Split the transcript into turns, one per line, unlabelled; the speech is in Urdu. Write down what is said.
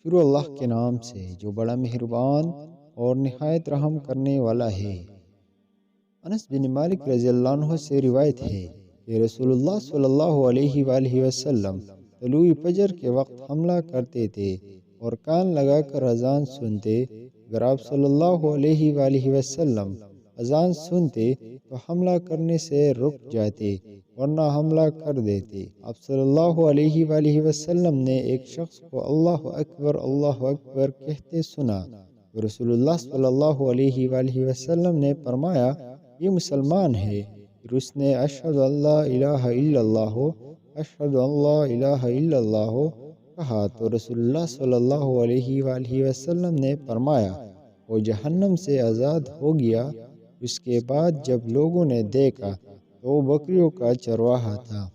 شروع اللہ کے نام سے جو بڑا مہربان اور نہایت رحم کرنے والا ہے۔ انس بن مالک رضی اللہ عنہ سے روایت ہے کہ رسول اللہ صلی اللہ علیہ وآلہ وسلم طلوع فجر کے وقت حملہ کرتے تھے اور کان لگا کر اذان سنتے۔ اگر آپ صلی اللہ علیہ وآلہ وسلم اذان سنتے تو حملہ کرنے سے رک جاتے ورنہ حملہ کر دیتے۔ آپ صلی اللہ علیہ وآلہ وسلم نے ایک شخص کو اللہ اکبر کہتے سنا تو رسول اللہ صلی اللہ علیہ وآلہ وسلم نے فرمایا یہ مسلمان ہے۔ پھر اس نے اشہد ان لا الہ الا اللہ اشہد ان لا الہ الا اللہ کہا تو رسول اللہ صلی اللہ علیہ وآلہ وسلم نے فرمایا وہ جہنم سے آزاد ہو گیا۔ اس کے بعد جب لوگوں نے دیکھا تو وہ بکریوں کا چرواہا تھا۔